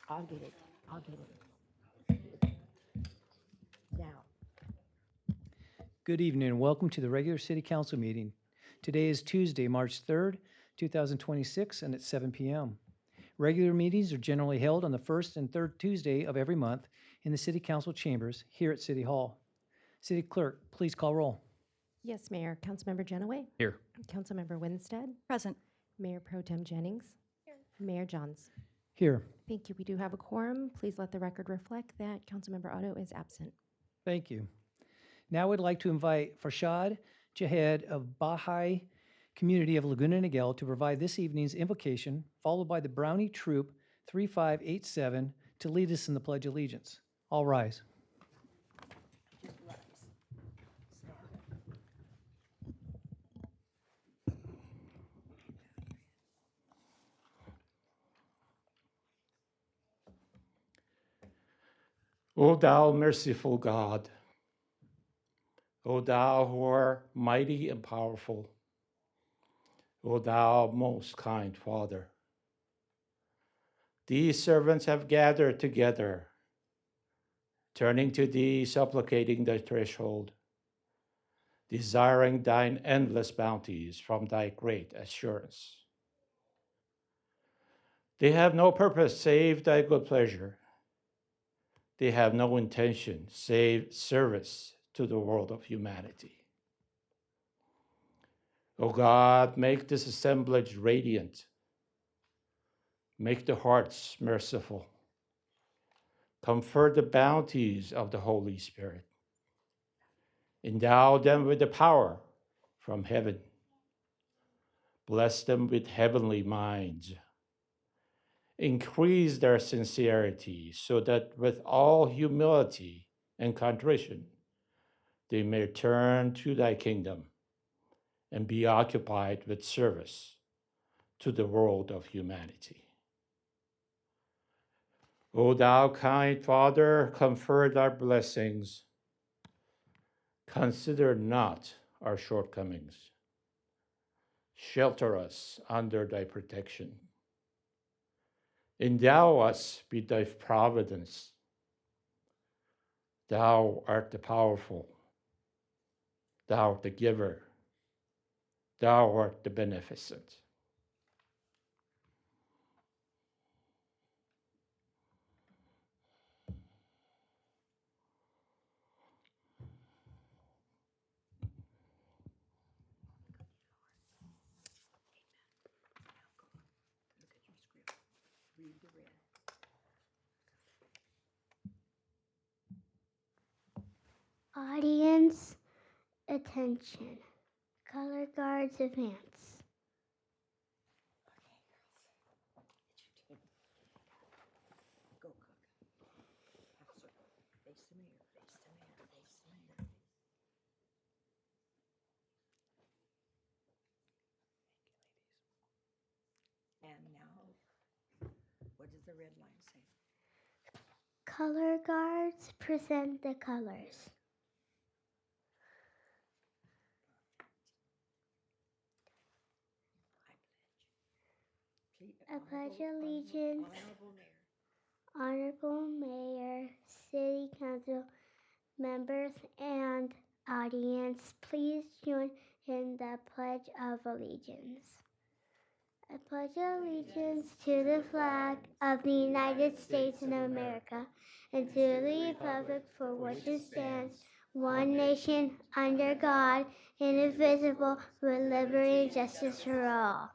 I'll get it. I'll get it. Now, Good evening and welcome to the regular city council meeting. Today is Tuesday, March 3rd, 2026, and it's 7 p.m. Regular meetings are generally held on the first and third Tuesday of every month in the city council chambers here at City Hall. City clerk, please call roll. Yes, Mayor. Councilmember Genoway. Here. Councilmember Winstead. Present. Mayor Pro Tem Jennings. Mayor Johns. Here. Thank you. We do have a quorum. Please let the record reflect that Councilmember Otto is absent. Thank you. Now I'd like to invite Farshad Jahed of Baha'i Community of Laguna Niguel to provide this evening's invocation, followed by the Brownie Troop 3587 to lead us in the Pledge of Allegiance. All rise. O thou merciful God, O thou who art mighty and powerful, O thou most kind Father, these servants have gathered together, turning to thee, supplicating thy threshold, desiring thine endless bounties from thy great assurance. They have no purpose save thy good pleasure. They have no intention save service to the world of humanity. O God, make this assemblage radiant. Make the hearts merciful. Confer the bounties of the Holy Spirit. Endow them with the power from heaven. Bless them with heavenly minds. Increase their sincerity so that with all humility and contrition, they may turn to thy kingdom and be occupied with service to the world of humanity. O thou kind Father, confer thy blessings. Consider not our shortcomings. Shelter us under thy protection. Endow us with thy providence. Thou art the powerful. Thou art the giver. Thou art the beneficent. look at your script. Read the red. Audience attention. Color guards advance. It's your team. Go, Cook. Half circle. Face the mayor. Face the mayor. Face the mayor. And now, what does the red line say? Color guards present the colors. I pledge. I pledge allegiance. Honorable Mayor. Honorable Mayor, City Council members, and audience, please join in the Pledge of Allegiance. I pledge allegiance to the flag of the United States of America and to the republic for which it stands, one nation, under God, indivisible, with liberty and justice for all.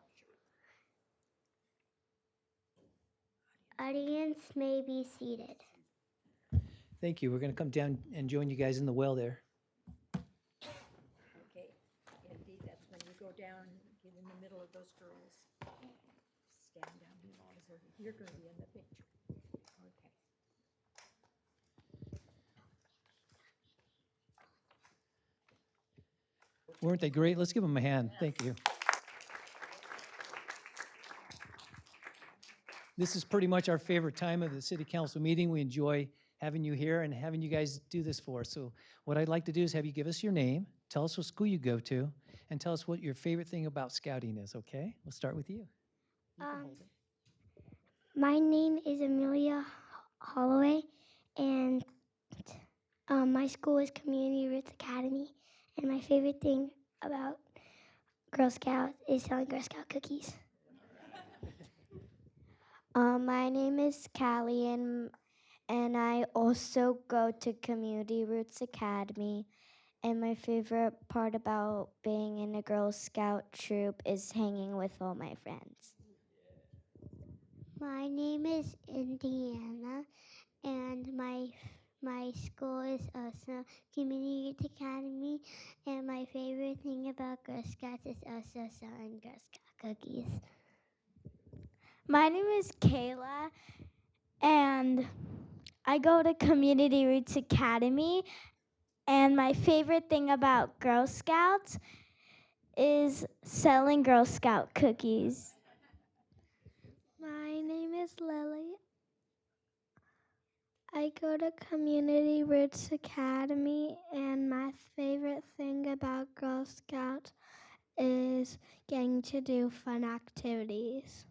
Audience may be seated. Thank you. We're going to come down and join you guys in the well there. Okay, indeed, that's when you go down, get in the middle of those girls. Stand down here, so you're gonna be in the picture. Okay. Weren't they great? Let's give them a hand. Thank you. This is pretty much our favorite time of the city council meeting. We enjoy having you here and having you guys do this for us. So what I'd like to do is have you give us your name, tell us what school you go to, and tell us what your favorite thing about scouting is, okay? We'll start with you. You can Um, hold it. My name is Amelia Holloway, and my school is Community Roots Academy. And my favorite thing about Girl Scouts is selling Girl Scout cookies. My name is Callie, and I also go to Community Roots Academy. And my favorite part about being in a Girl Scout troop is hanging with all my friends. My name is Indiana, and my school is also Community Youth Academy. And my favorite thing about Girl Scouts is also selling Girl Scout cookies. My name is Kayla, and I go to Community Roots Academy. And my favorite thing about Girl Scouts is selling Girl Scout cookies. My name is Lily. I go to Community Roots Academy, and my favorite thing about Girl Scouts is getting to do fun activities.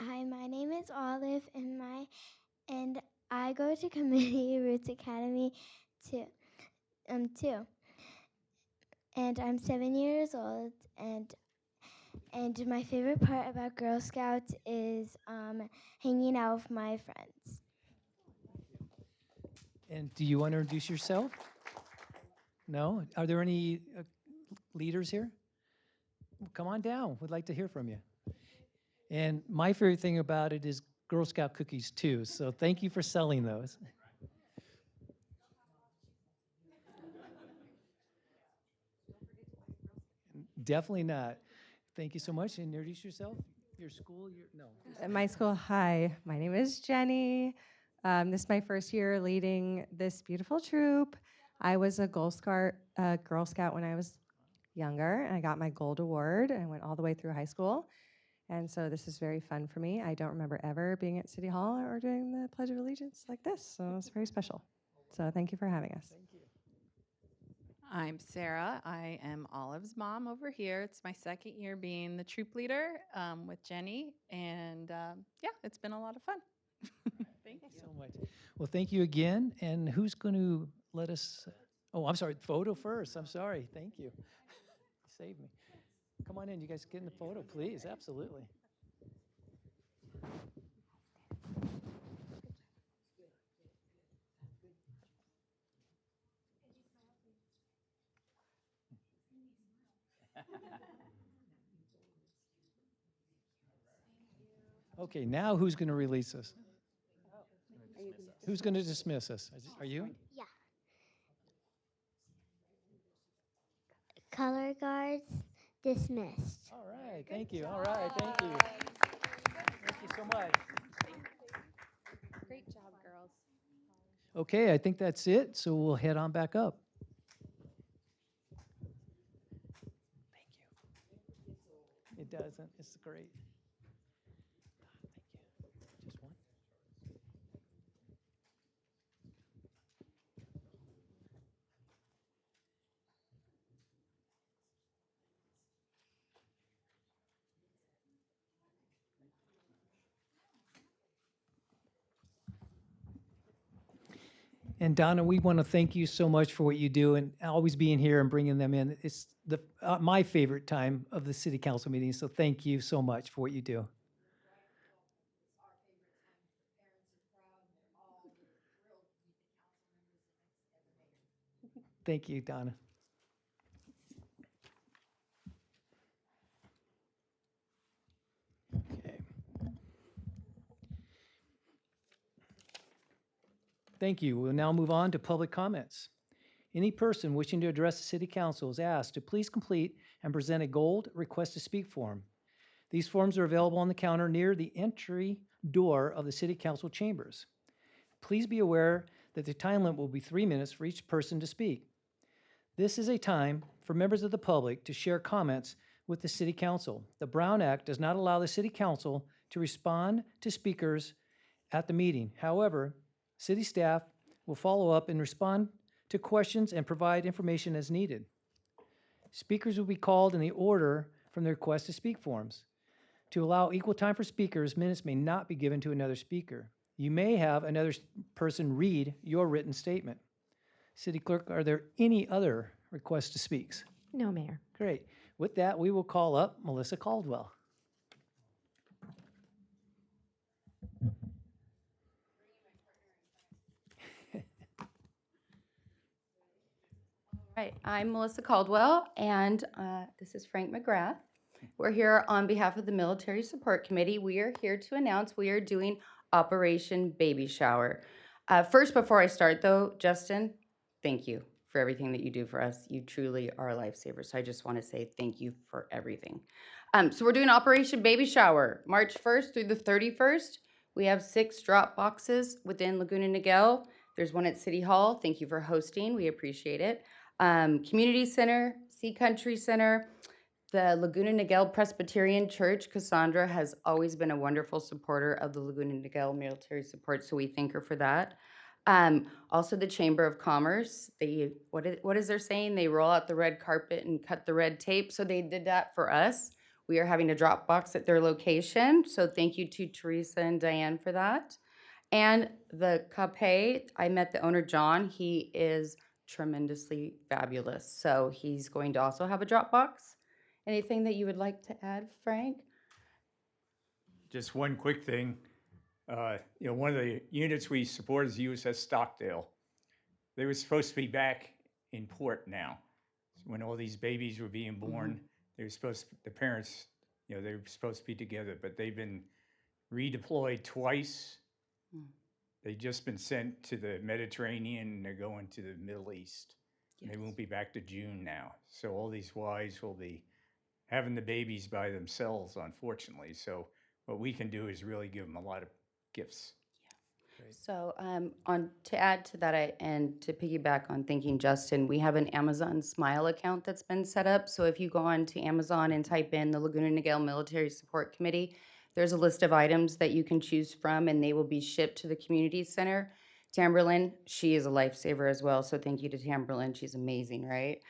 Hi, my name is Olive, and I go to Community Roots Academy too. And I'm 7 years old, and my favorite part about Girl Scouts is hanging out with my friends. And do you want to introduce yourself? No? Are there any leaders here? Well, come on down. We'd like to hear from you. And my favorite thing about it is Girl Scout cookies too. So thank you for selling those. Definitely not. Thank you so much. And introduce yourself, your school, no. At my school, hi, my name is Jenny. This is my first year leading this beautiful troop. I was a Girl Scout when I was younger, and I got my gold award. I went all the way through high school, and so this is very fun for me. I don't remember ever being at City Hall or doing the Pledge of Allegiance like this, so it's very special. So thank you for having us. Thank you. I'm Sarah. I am Olive's mom over here. It's my second year being the troop leader with Jenny, and yeah, it's been a lot of fun. Thank you so much. Well, thank you again. And who's going to let us? Oh, I'm sorry. Photo first. I'm sorry. Thank you. You saved me. Come on in. You guys get in the photo, please. Absolutely. Okay, now who's going to release us? Who's going to dismiss us? Are you? Yeah. Color guards dismissed. All right, thank you. All right, thank you. Thank you so much. Great job, girls. Okay, I think that's it, so we'll head on back up. Thank you. It doesn't. It's great. Thank you. Just one? And Donna, we want to thank you so much for what you do and always being here and bringing them in. It's my favorite time of the city council meeting, so thank you so much for what you do. Thank you, Donna. Okay. Thank you. We'll now move on to public comments. Any person wishing to address the city council is asked to please complete and present a gold request to speak form. These forms are available on the counter near the entry door of the city council chambers. Please be aware that the time limit will be 3 minutes for each person to speak. This is a time for members of the public to share comments with the city council. The Brown Act does not allow the city council to respond to speakers at the meeting. However, city staff will follow up and respond to questions and provide information as needed. Speakers will be called in the order from the request to speak forms. To allow equal time for speakers, minutes may not be given to another speaker. You may have another person read your written statement. City Clerk, are there any other requests to speak? No, Mayor. Great. With that, we will call up Melissa Caldwell. Right, I'm Melissa Caldwell, and this is Frank McGrath. We're here on behalf of the Military Support Committee. We are here to announce we are doing Operation Baby Shower. First, before I start though, Justin, thank you for everything that you do for us. You truly are a lifesaver, so I just want to say thank you for everything. So we're doing Operation Baby Shower, March 1st through the 31st. We have 6 drop boxes within Laguna Niguel. There's one at City Hall. Thank you for hosting. We appreciate it. Community Center, Sea Country Center, the Laguna Niguel Presbyterian Church. Cassandra has always been a wonderful supporter of the Laguna Niguel Military Support, so we thank her for that. Also the Chamber of Commerce, what is their saying? They roll out the red carpet and cut the red tape, so they did that for us. We are having a drop box at their location, so thank you to Teresa and Diane for that. And the Cape, I met the owner, John. He is tremendously fabulous. So he's going to also have a drop box. Anything that you would like to add, Frank? Just one quick thing. One of the units we support is USS Stockdale. They were supposed to be back in port now. When all these babies were being born, the parents, they were supposed to be together, but they've been redeployed twice. They've just been sent to the Mediterranean and they're going to the Middle East. And they won't be back to June now. So all these wives will be having the babies by themselves, unfortunately. So what we can do is really give them a lot of gifts. So to add to that, and to piggyback on thanking Justin, we have an Amazon Smile account that's been set up. So if you go on to Amazon and type in the Laguna Niguel Military Support Committee, there's a list of items that you can choose from, and they will be shipped to the community center. Tamberlyn, she is a lifesaver as well, so thank you to Tamberlyn. She's amazing, right?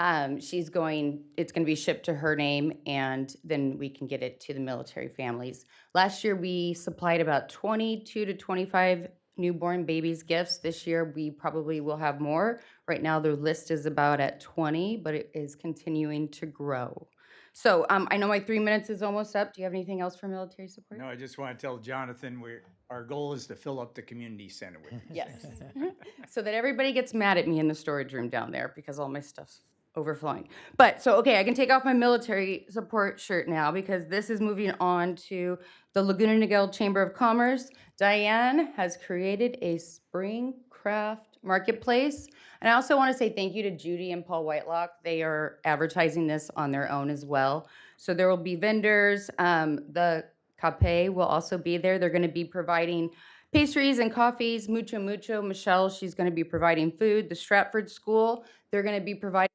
It's going to be shipped to her name, and then we can get it to the military families. Last year, we supplied about 22 to 25 newborn babies gifts. This year, we probably will have more. Right now, the list is about at 20, but it is continuing to grow. So I know my 3 minutes is almost up. Do you have anything else for military support? No, I just want to tell Jonathan our goal is to fill up the community center with these Yes. things. So that everybody gets mad at me in the storage room down there because all my stuff's overflowing. But so, okay, I can take off my military support shirt now because this is moving on to the Laguna Niguel Chamber of Commerce. Diane has created a spring craft marketplace. And I also want to say thank you to Judy and Paul Whitelock. They are advertising this on their own as well. So there will be vendors. The Cape will also be there. They're going to be providing pastries and coffees. Mucho Mucho, Michelle, she's going to be providing food. The Stratford School, they're going to be providing.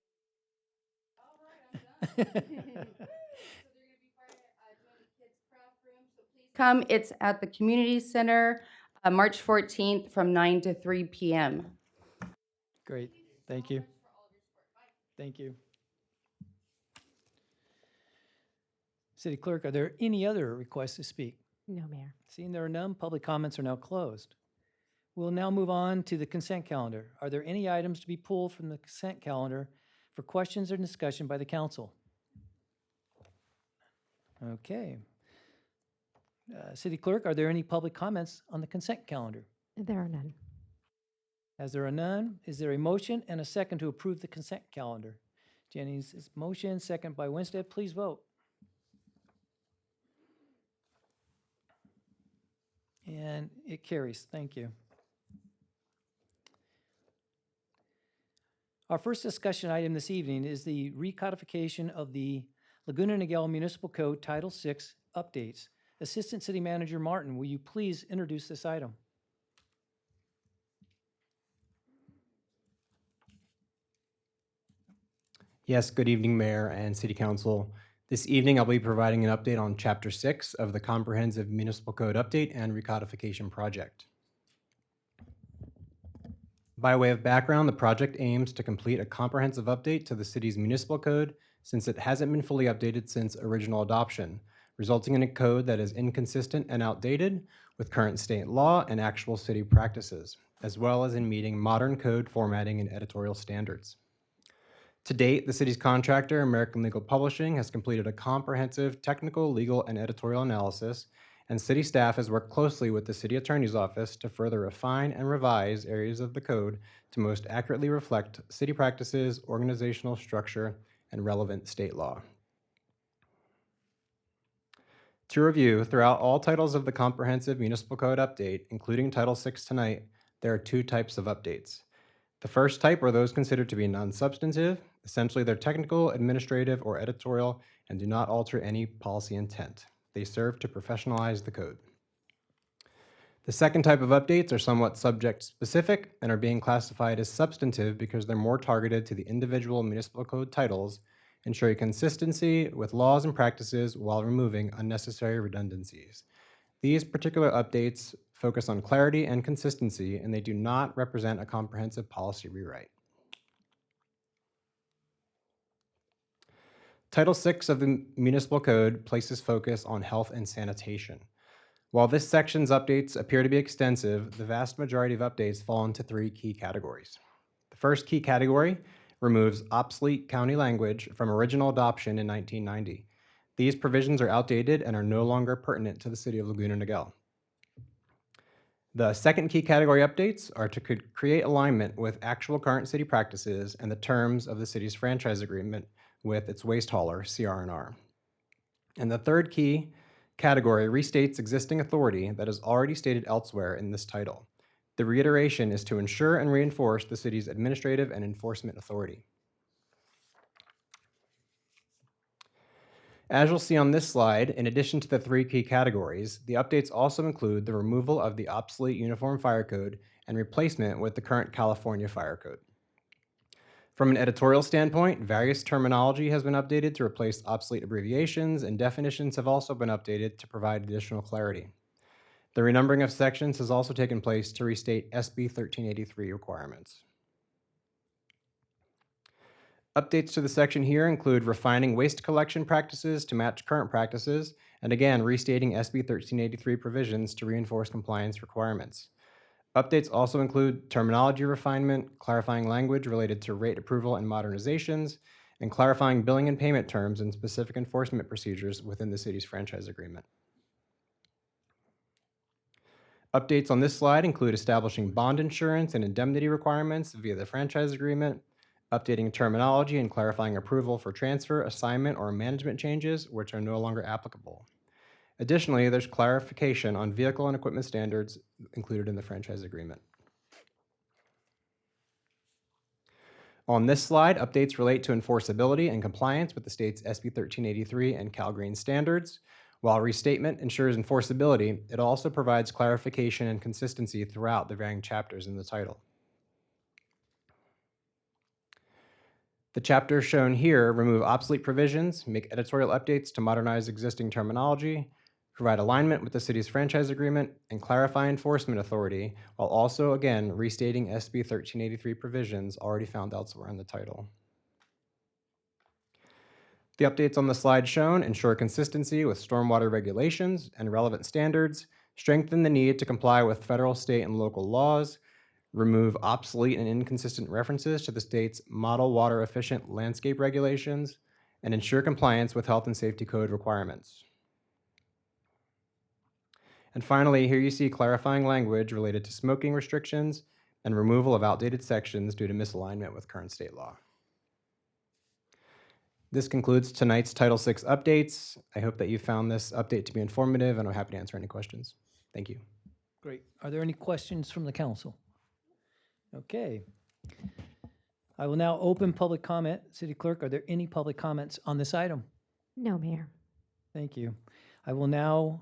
Come, it's at the community center, March 14th from 9 to 3 p.m. Great. Thank you. Thank you. City Clerk, are there any other requests to speak? No, Mayor. Seeing there are none, public comments are now closed. We'll now move on to the consent calendar. Are there any items to be pulled from the consent calendar for questions or discussion by the council? Okay. City Clerk, are there any public comments on the consent calendar? There are none. As there are none, is there a motion and a second to approve the consent calendar? Jenny's motion, second by Winstead. Please vote. And it carries. Thank you. Our first discussion item this evening is the recodification of the Laguna Niguel Municipal Code Title VI updates. Assistant City Manager Martin, will you please introduce this item? Yes, good evening, Mayor and City Council. This evening, I'll be providing an update on Chapter 6 of the Comprehensive Municipal Code Update and Recodification Project. By way of background, the project aims to complete a comprehensive update to the city's municipal code since it hasn't been fully updated since original adoption, resulting in a code that is inconsistent and outdated with current state law and actual city practices, as well as in meeting modern code formatting and editorial standards. To date, the city's contractor, American Legal Publishing, has completed a comprehensive technical, legal, and editorial analysis, and city staff has worked closely with the city attorney's office to further refine and revise areas of the code to most accurately reflect city practices, organizational structure, and relevant state law. To review, throughout all titles of the Comprehensive Municipal Code update, including Title VI tonight, there are two types of updates. The first type are those considered to be non-substantive. Essentially, they're technical, administrative, or editorial and do not alter any policy intent. They serve to professionalize the code. The second type of updates are somewhat subject-specific and are being classified as substantive because they're more targeted to the individual municipal code titles, ensuring consistency with laws and practices while removing unnecessary redundancies. These particular updates focus on clarity and consistency, and they do not represent a comprehensive policy rewrite. Title VI of the Municipal Code places focus on health and sanitation. While this section's updates appear to be extensive, the vast majority of updates fall into three key categories. The first key category removes obsolete county language from original adoption in 1990. These provisions are outdated and are no longer pertinent to the city of Laguna Niguel. The second key category updates are to create alignment with actual current city practices and the terms of the city's franchise agreement with its waste hauler, CR&R. And the third key category restates existing authority that is already stated elsewhere in this title. The reiteration is to ensure and reinforce the city's administrative and enforcement authority. As you'll see on this slide, in addition to the three key categories, the updates also include the removal of the obsolete Uniform Fire Code and replacement with the current California Fire Code. From an editorial standpoint, various terminology has been updated to replace obsolete abbreviations, and definitions have also been updated to provide additional clarity. The renumbering of sections has also taken place to restate SB 1383 requirements. Updates to the section here include refining waste collection practices to match current practices, and again, restating SB 1383 provisions to reinforce compliance requirements. Updates also include terminology refinement, clarifying language related to rate approval and modernizations, and clarifying billing and payment terms and specific enforcement procedures within the city's franchise agreement. Updates on this slide include establishing bond insurance and indemnity requirements via the franchise agreement, updating terminology and clarifying approval for transfer, assignment, or management changes which are no longer applicable. Additionally, there's clarification on vehicle and equipment standards included in the franchise agreement. On this slide, updates relate to enforceability and compliance with the state's SB 1383 and CalGreen standards. While restatement ensures enforceability, it also provides clarification and consistency throughout the varying chapters in the title. The chapters shown here remove obsolete provisions, make editorial updates to modernize existing terminology, provide alignment with the city's franchise agreement, and clarify enforcement authority, while also, again, restating SB 1383 provisions already found elsewhere in the title. The updates on the slide shown ensure consistency with stormwater regulations and relevant standards, strengthen the need to comply with federal, state, and local laws, remove obsolete and inconsistent references to the state's model water efficient landscape regulations, and ensure compliance with health and safety code requirements. And finally, here you see clarifying language related to smoking restrictions and removal of outdated sections due to misalignment with current state law. This concludes tonight's Title VI updates. I hope that you found this update to be informative, and I'm happy to answer any questions. Thank you. Great. Are there any questions from the council? Okay. I will now open public comment. City Clerk, are there any public comments on this item? No, Mayor. Thank you. I will now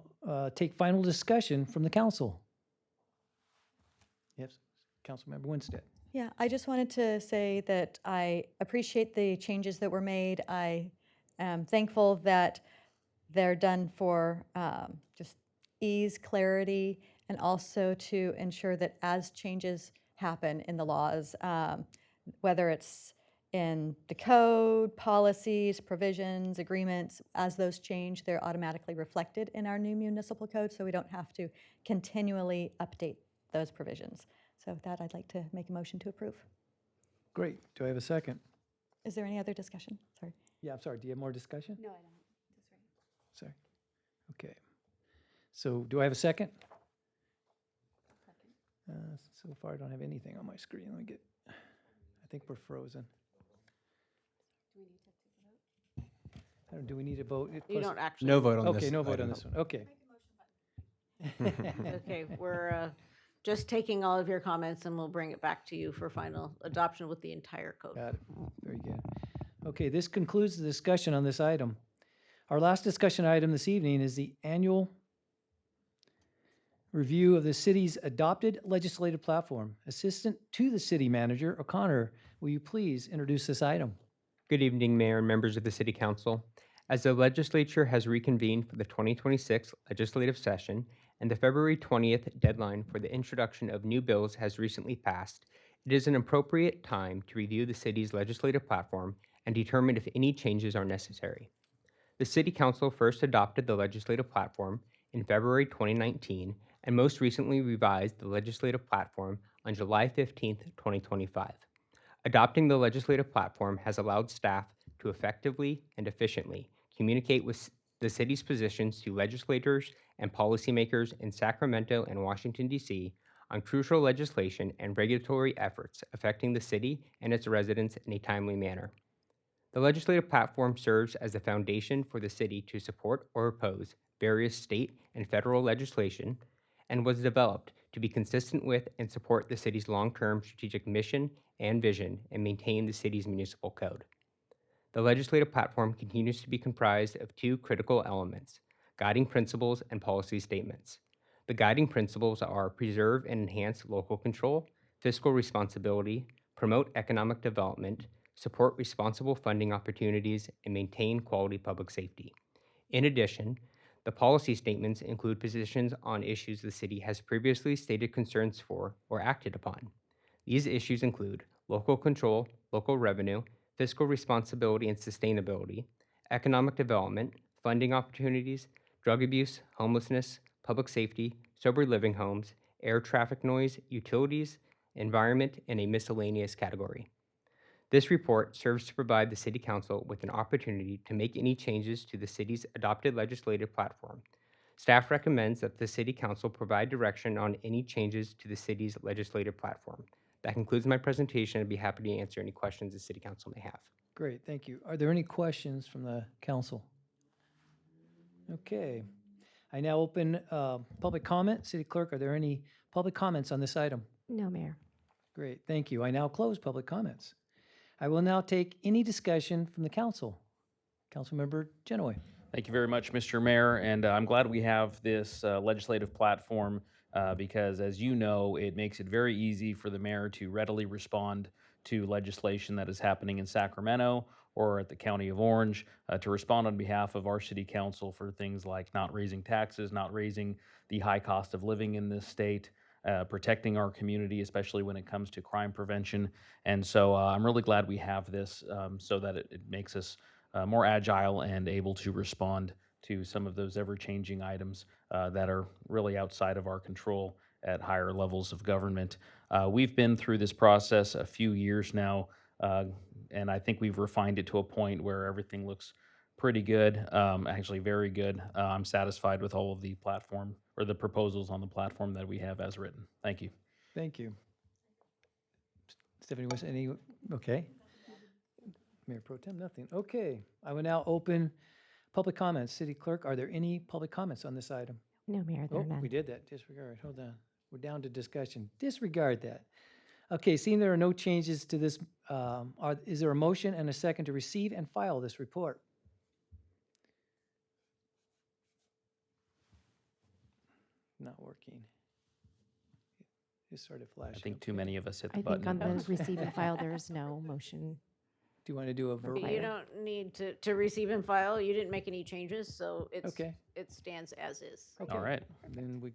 take final discussion from the council. Yes, Councilmember Winstead. Yeah, I just wanted to say that I appreciate the changes that were made. I am thankful that they're done for just ease, clarity, and also to ensure that as changes happen in the laws, whether it's in the code, policies, provisions, agreements. As those change, they're automatically reflected in our new municipal code, so we don't have to continually update those provisions. So with that, I'd like to make a motion to approve. Great. Do I have a second? Is there any other discussion? Sorry. Yeah, I'm sorry. Do you have more discussion? No, I don't. That's right. Sorry. Okay. So do I have a second? So far, I don't have anything on my screen. Let me get, I think we're frozen. Do we need a vote? You don't actually. No vote on this. Okay, no vote on item. this one. Okay. Okay, we're just taking all of your comments and we'll bring it back to you for final adoption with the entire code. Got it. Very good. Okay, this concludes the discussion on this item. Our last discussion item this evening is the annual review of the city's adopted legislative platform. Assistant to the city manager, O'Connor, will you please introduce this item? Good evening, Mayor and members of the City Council. As the legislature has reconvened for the 2026 legislative session and the February 20th deadline for the introduction of new bills has recently passed, it is an appropriate time to review the city's legislative platform and determine if any changes are necessary. The City Council first adopted the legislative platform in February 2019 and most recently revised the legislative platform on July 15th, 2025. Adopting the legislative platform has allowed staff to effectively and efficiently communicate with the city's positions to legislators and policymakers in Sacramento and Washington, D.C. on crucial legislation and regulatory efforts affecting the city and its residents in a timely manner. The legislative platform serves as the foundation for the city to support or oppose various state and federal legislation and was developed to be consistent with and support the city's long-term strategic mission and vision and maintain the city's municipal code. The legislative platform continues to be comprised of two critical elements: guiding principles and policy statements. The guiding principles are preserve and enhance local control, fiscal responsibility, promote economic development, support responsible funding opportunities, and maintain quality public safety. In addition, the policy statements include positions on issues the city has previously stated concerns for or acted upon. These issues include local control, local revenue, fiscal responsibility and sustainability, economic development, funding opportunities, drug abuse, homelessness, public safety, sober living homes, air traffic noise, utilities, environment, and a miscellaneous category. This report serves to provide the City Council with an opportunity to make any changes to the city's adopted legislative platform. Staff recommends that the City Council provide direction on any changes to the city's legislative platform. That concludes my presentation. I'd be happy to answer any questions the City Council may have. Great, thank you. Are there any questions from the council? Okay. I now open public comment. City Clerk, are there any public comments on this item? No, Mayor. Great, thank you. I now close public comments. I will now take any discussion from the council. Councilmember Genoy. Thank you very much, Mr. Mayor, and I'm glad we have this legislative platform because, as you know, it makes it very easy for the mayor to readily respond to legislation that is happening in Sacramento or at the County of Orange, to respond on behalf of our city council for things like not raising taxes, not raising the high cost of living in this state, protecting our community, especially when it comes to crime prevention. And so I'm really glad we have this so that it makes us more agile and able to respond to some of those ever-changing items that are really outside of our control at higher levels of government. We've been through this process a few years now, and I think we've refined it to a point where everything looks pretty good, actually very good. I'm satisfied with all of the platform or the proposals on the platform that we have as written. Thank you. Thank you. Stephanie, was any, okay. Mayor Pro Tem, nothing. Okay, I will now open public comments. City Clerk, are there any public comments on this item? No, Mayor, there are Oh, none. we did that. Disregard. Hold on. We're down to discussion. Disregard that. Okay, seeing there are no changes to this, is there a motion and a second to receive and file this report? Not working. It started flashing. I think too many of us hit the I button. think on the receive and file, there is no motion. Do you want to do a verbal? You don't need to receive and file. You didn't make any changes, so Okay. it stands as is. Okay. All right. Then we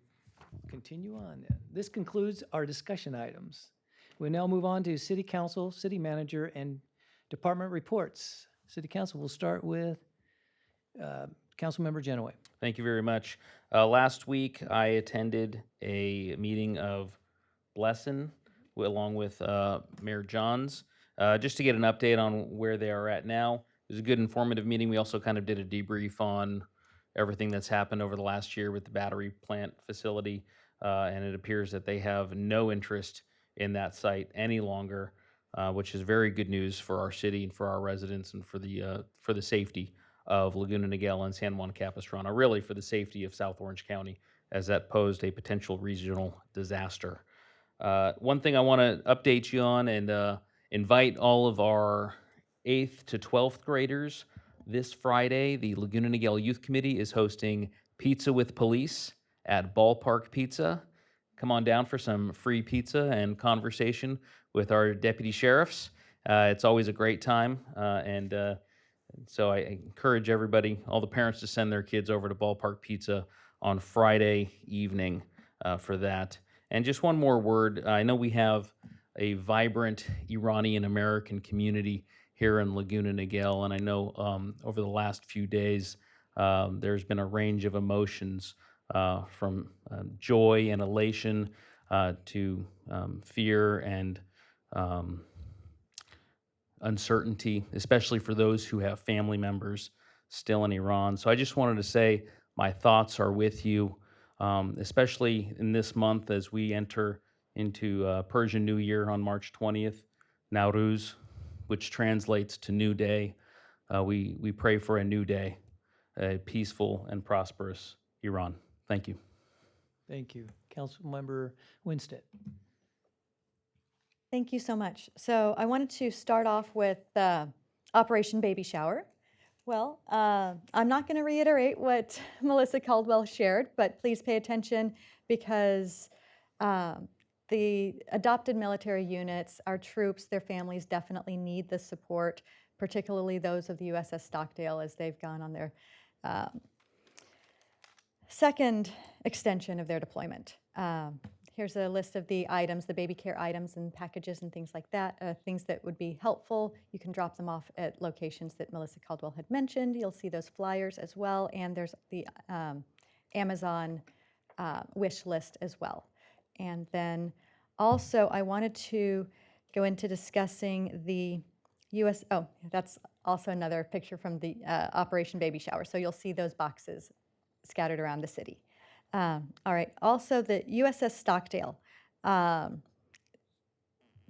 continue on. Then. This concludes our discussion items. We now move on to City Council, City Manager, and Department reports. City Council will start with Councilmember Genoway. Thank you very much. Last week, I attended a meeting of Blessin along with Mayor Johns, just to get an update on where they are at now. It was a good informative meeting. We also kind of did a debrief on everything that's happened over the last year with the battery plant facility, and it appears that they have no interest in that site any longer, which is very good news for our city and for our residents and for the safety of Laguna Niguel and San Juan Capistrano, really for the safety of South Orange County, as that posed a potential regional disaster. One thing I want to update you on and invite all of our 8th to 12th graders. This Friday, the Laguna Niguel Youth Committee is hosting Pizza with Police at Ballpark Pizza. Come on down for some free pizza and conversation with our deputy sheriffs. It's always a great time, and so I encourage everybody, all the parents, to send their kids over to Ballpark Pizza on Friday evening for that. And just one more word. I know we have a vibrant Iranian-American community here in Laguna Niguel, and I know over the last few days there's been a range of emotions from joy and elation to fear and uncertainty, especially for those who have family members still in Iran. So I just wanted to say my thoughts are with you, especially in this month as we enter into Persian New Year on March 20th, Nowruz, which translates to New Day. We pray for a new day, a peaceful and prosperous Iran. Thank you. Thank you. Councilmember Winstead. Thank you so much. So I wanted to start off with Operation Baby Shower. Well, I'm not going to reiterate what Melissa Caldwell shared, but please pay attention because the adopted military units, our troops, their families definitely need the support, particularly those of the USS Stockdale as they've gone on their second extension of their deployment. Here's a list of the items, the baby care items and packages and things like that, things that would be helpful. You can drop them off at locations that Melissa Caldwell had mentioned. You'll see those flyers as well, and there's the Amazon wish list as well. And then also I wanted to go into discussing the that's also another picture from the Operation Baby Shower. So you'll see those boxes scattered around the city. All right, also the USS Stockdale,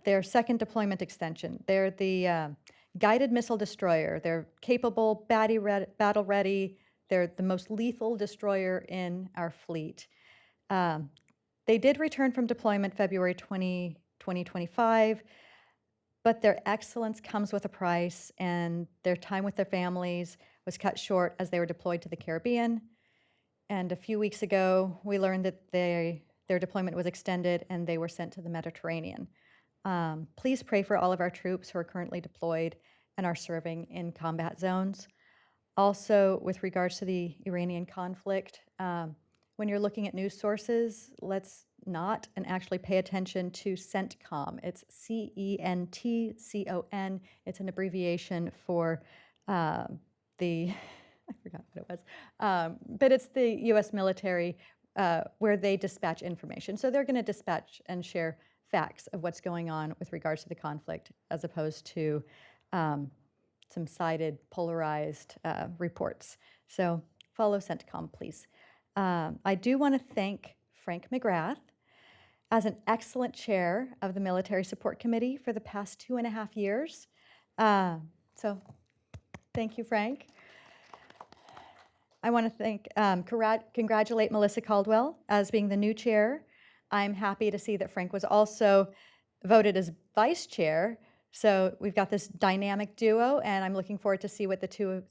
their second deployment extension. They're the guided missile destroyer. They're capable, battle ready. They're the most lethal destroyer in our fleet. They did return from deployment February 2025, but their excellence comes with a price, and their time with their families was cut short as they were deployed to the Caribbean. And a few weeks ago, we learned that their deployment was extended and they were sent to the Mediterranean. Please pray for all of our troops who are currently deployed and are serving in combat zones. Also, with regards to the Iranian conflict, when you're looking at news sources, let's not and actually pay attention to CENTCOM. It's CENTCON. It's an abbreviation for the I forgot what it was, but it's the U.S. military where they dispatch information. So they're going to dispatch and share facts of what's going on with regards to the conflict, as opposed to some sided, polarized reports. So follow CENTCOM, please. I do want to thank Frank McGrath as an excellent chair of the Military Support Committee for the past 2.5 years. So thank you, Frank. I want to congratulate Melissa Caldwell as being the new chair. I'm happy to see that Frank was also voted as vice chair. So we've got this dynamic duo, and I'm looking forward to seeing what the two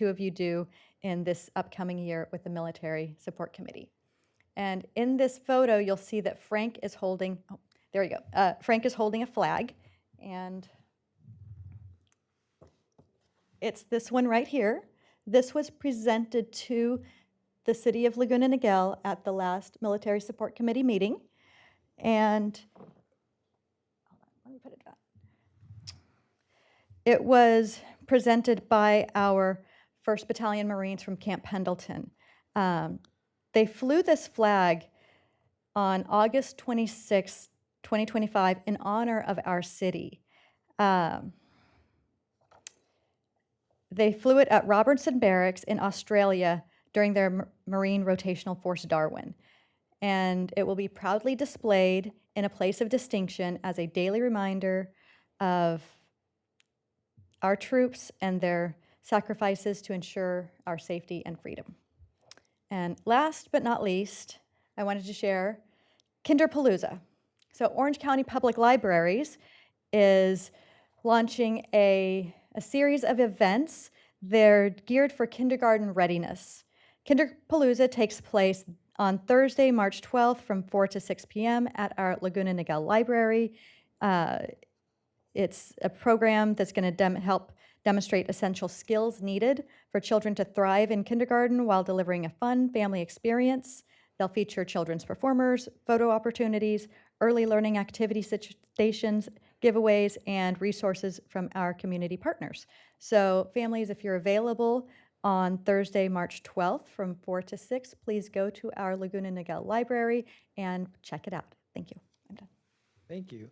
of you do in this upcoming year with the Military Support Committee. And in this photo, you'll see that Frank is holding, there you go. Frank is holding a flag, and it's this one right here. This was presented to the City of Laguna Niguel at the last Military Support Committee meeting. And hold on, let me put it back. It was presented by our 1st Battalion Marines from Camp Pendleton. They flew this flag on August 26, 2025, in honor of our city. They flew it at Robertson Barracks in Australia during their Marine Rotational Force Darwin. And it will be proudly displayed in a place of distinction as a daily reminder of our troops and their sacrifices to ensure our safety and freedom. And last but not least, I wanted to share Kinderpalooza. So Orange County Public Libraries is launching a series of events. They're geared for kindergarten readiness. Kinderpalooza takes place on Thursday, March 12th from 4 to 6 p.m. at our Laguna Niguel Library. It's a program that's going to help demonstrate essential skills needed for children to thrive in kindergarten while delivering a fun family experience. They'll feature children's performers, photo opportunities, early learning activity stations, giveaways, and resources from our community partners. So families, if you're available on Thursday, March 12th from 4 to 6, please go to our Laguna Niguel Library and check it out. Thank you. I'm done. Thank you.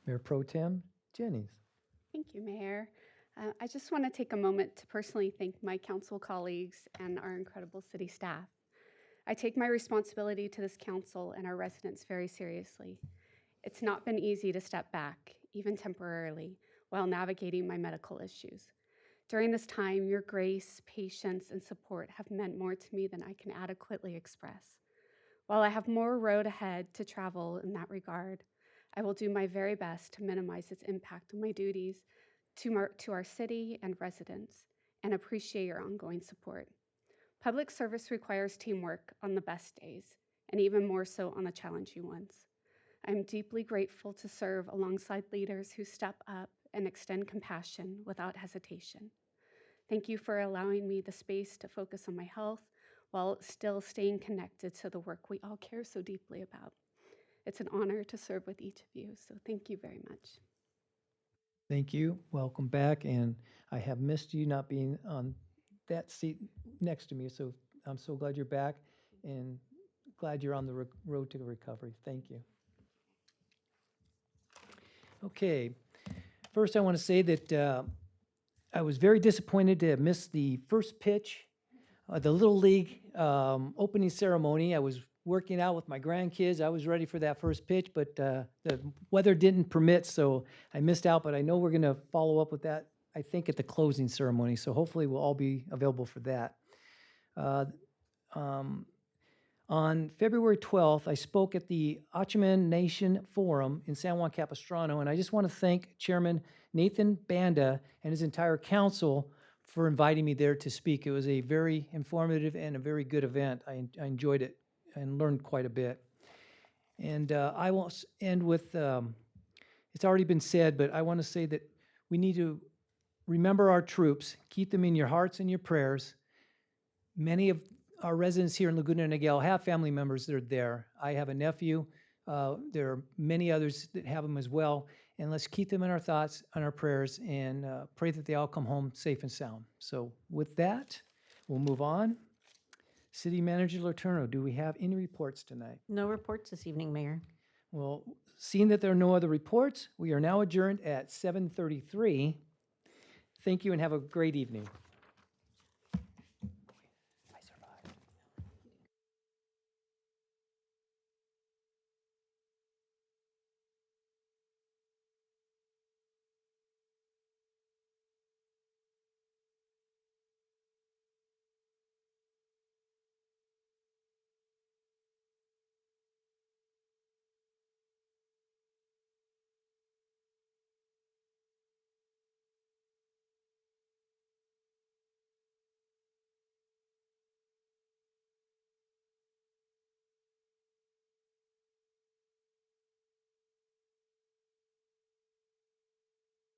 Mayor Pro Tem Jennings. Thank you, Mayor. I just want to take a moment to personally thank my council colleagues and our incredible city staff. I take my responsibility to this council and our residents very seriously. It's not been easy to step back, even temporarily, while navigating my medical issues. During this time, your grace, patience, and support have meant more to me than I can adequately express. While I have more road ahead to travel in that regard, I will do my very best to minimize its impact on my duties to our city and residents, and appreciate your ongoing support. Public service requires teamwork on the best days, and even more so on the challenging ones. I am deeply grateful to serve alongside leaders who step up and extend compassion without hesitation. Thank you for allowing me the space to focus on my health while still staying connected to the work we all care so deeply about. It's an honor to serve with each of you, so thank you very much. Thank you. Welcome back. And I have missed you not being on that seat next to me. So I'm so glad you're back and glad you're on the road to recovery. Thank you. Okay. First, I want to say that I was very disappointed to have missed the first pitch, the Little League opening ceremony. I was working out with my grandkids. I was ready for that first pitch, but the weather didn't permit, so I missed out. But I know we're going to follow up with that, I think, at the closing ceremony. So hopefully we'll all be available for that. On February 12th, I spoke at the Achaman Nation Forum in San Juan Capistrano, and I just want to thank Chairman Nathan Banda and his entire council for inviting me there to speak. It was a very informative and a very good event. I enjoyed it and learned quite a bit. And I will end with, it's already been said, but I want to say that we need to remember our troops, keep them in your hearts and your prayers. Many of our residents here in Laguna Niguel have family members that are there. I have a nephew. There are many others that have them as well. And let's keep them in our thoughts and our prayers and pray that they all come home safe and sound. So with that, we'll move on. City Manager Letourneau, do we have any reports tonight? No reports this evening, Mayor. Well, seeing that there are no other reports, we are now adjourned at 7:33. Thank you and have a great evening.